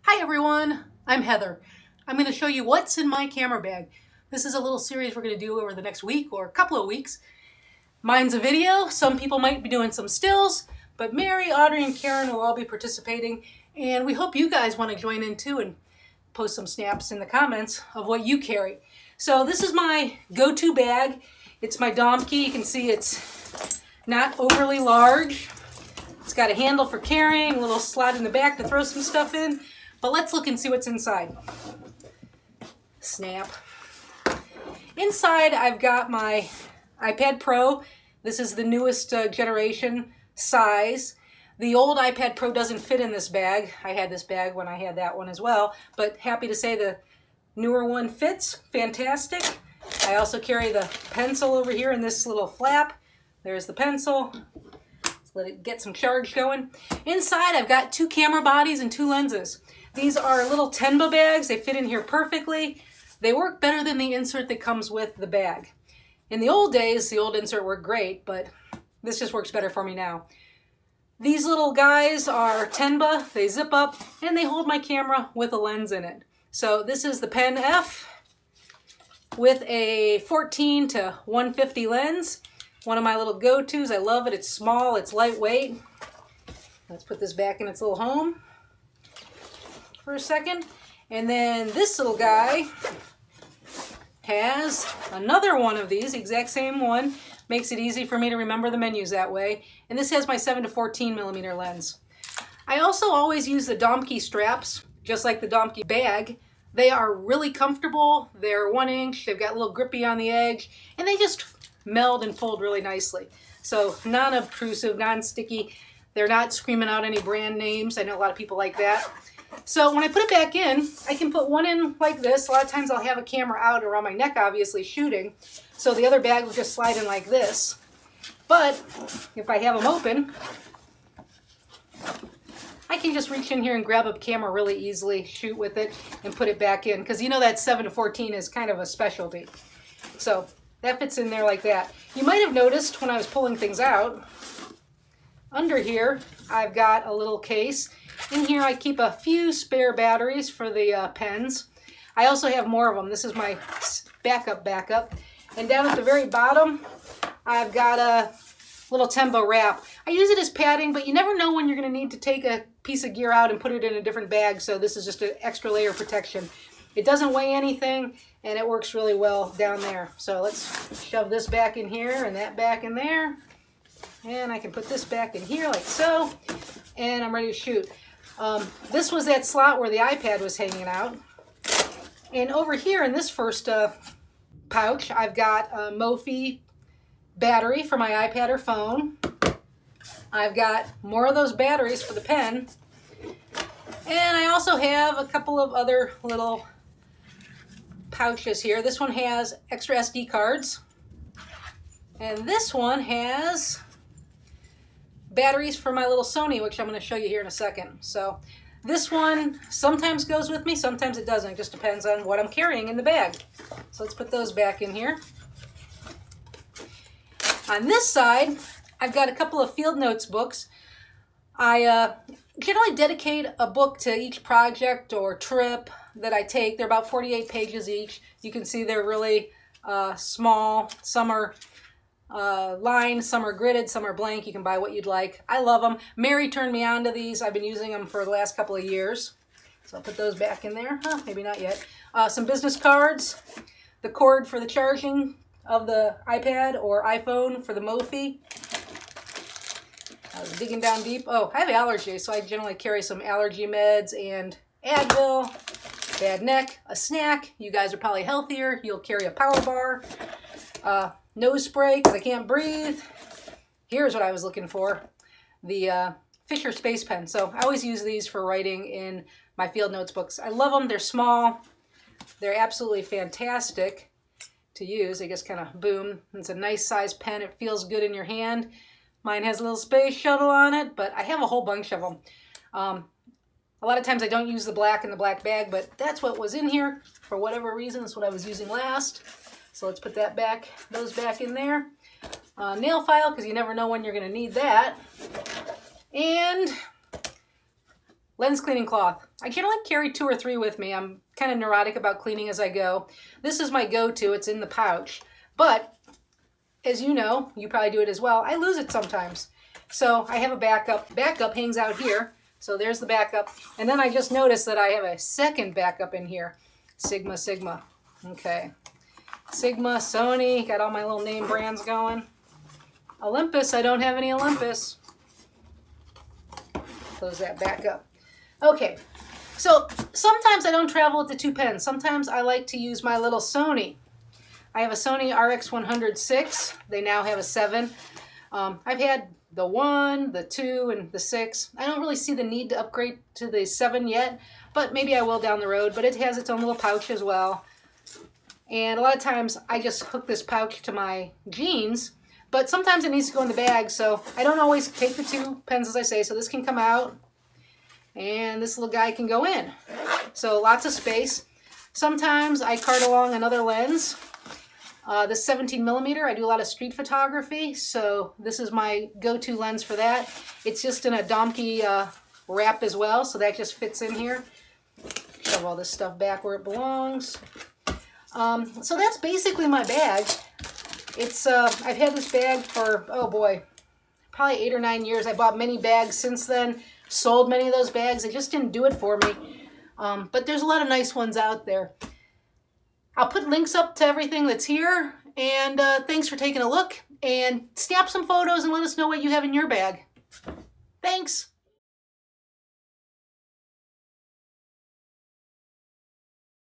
Hi everyone, I'm Heather. I'm going to show you what's in my camera bag. This is a little series we're going to do over the next week or a couple of weeks. Mine's a video. Some people might be doing some stills, but Mary, Audrey, and Karen will all be participating, and we hope you guys want to join in too and post some snaps in the comments of what you carry. So this is my go-to bag. It's my Domke. You can see it's not overly large. It's got a handle for carrying, a little slot in the back to throw some stuff in. But let's look and see what's inside. Snap. Inside I've got my iPad Pro. This is the newest generation size. The old iPad Pro doesn't fit in this bag. I had this bag when I had that one as well, but happy to say the newer one fits. Fantastic. I also carry the pencil over here in this little flap. There's the pencil. Let's let it get some charge going. Inside I've got 2 camera bodies and 2 lenses. These are little Tenba bags. They fit in here perfectly. They work better than the insert that comes with the bag. In the old days, the old insert worked great, but this just works better for me now. These little guys are Tenba. They zip up and they hold my camera with a lens in it. So this is the Pen F with a 14 to 150 lens. One of my little go-tos. I love it. It's small. It's lightweight. Let's put this back in its little home for a second. And then this little guy has another one of these, exact same one. Makes it easy for me to remember the menus that way. And this has my 7 to 14 millimeter lens. I also always use the Domke straps, just like the Domke bag. They are really comfortable. They're 1 inch. They've got a little grippy on the edge, and they just meld and fold really nicely. So non-obtrusive, non-sticky. They're not screaming out any brand names. I know a lot of people like that. So when I put it back in, I can put one in like this. A lot of times I'll have a camera out around my neck, obviously, shooting. So the other bag will just slide in like this. But if I have them open, I can just reach in here and grab a camera really easily, shoot with it, and put it back in. Because you know that 7 to 14 is kind of a specialty. So that fits in there like that. You might have noticed when I was pulling things out, under here I've got a little case. In here I keep a few spare batteries for the pens. I also have more of them. This is my backup. And down at the very bottom, I've got a little Tenba wrap. I use it as padding, but you never know when you're going to need to take a piece of gear out and put it in a different bag, so this is just an extra layer of protection. It doesn't weigh anything, and it works really well down there. So let's shove this back in here and that back in there. And I can put this back in here like so, and I'm ready to shoot. This was that slot where the iPad was hanging out. And over here in this first pouch, I've got a Mophe battery for my iPad or phone. I've got more of those batteries for the pen. And I also have a couple of other little pouches here. This one has extra SD cards. And this one has batteries for my little Sony, which I'm going to show you here in a second. So this one sometimes goes with me, sometimes it doesn't. It just depends on what I'm carrying in the bag. So let's put those back in here. On this side, I've got a couple of field notes books. I generally dedicate a book to each project or trip that I take. They're about 48 pages each. You can see they're really small. Some are lined, some are gridded, some are blank. You can buy what you'd like. I love them. Mary turned me on to these. I've been using them for the last couple of years. So I'll put those back in there. Maybe not yet. Some business cards, the cord for the charging of the iPad or iPhone for the Mophe. I was digging down deep. Oh, I have allergies, so I generally carry some allergy meds and Advil, bad neck, a snack. You guys are probably healthier. You'll carry a power bar. Nose spray because I can't breathe. Here's what I was looking for. The Fisher Space Pen. So I always use these for writing in my field notes books. I love them. They're small. They're absolutely fantastic to use. They just kind of boom. It's a nice size pen. It feels good in your hand. Mine has a little space shuttle on it, but I have a whole bunch of them. A lot of times I don't use the black in the black bag, but that's what was in here. For whatever reason, that's what I was using last. So let's put that back, those back in there. Nail file, because you never know when you're going to need that. And lens cleaning cloth. I can only carry 2 or 3 with me. I'm kind of neurotic about cleaning as I go. This is my go-to. It's in the pouch. But as you know, you probably do it as well, I lose it sometimes. So I have a backup. Backup hangs out here. So there's the backup. And then I just noticed that I have a second backup in here. Sigma. Okay. Sigma, Sony, got all my little name brands going. Olympus, I don't have any Olympus. Close that back up. Okay, so sometimes I don't travel with the 2 pens. Sometimes I like to use my little Sony. I have a Sony RX106. They now have a 7. I've had the 1, the 2, and the 6. I don't really see the need to upgrade to the 7 yet, but maybe I will down the road. But it has its own little pouch as well. And a lot of times I just hook this pouch to my jeans, but sometimes it needs to go in the bag, so I don't always take the 2 pens as I say. So this can come out, and this little guy can go in. So lots of space. Sometimes I cart along another lens. This 17 millimeter, I do a lot of street photography, so this is my go-to lens for that. It's just in a Domke wrap as well, so that just fits in here. Shove all this stuff back where it belongs. So that's basically my bag. It's I've had this bag for, oh boy, probably 8 or 9 years. I bought many bags since then, sold many of those bags. It just didn't do it for me. But there's a lot of nice ones out there. I'll put links up to everything that's here, and thanks for taking a look, and snap some photos and let us know what you have in your bag. Thanks.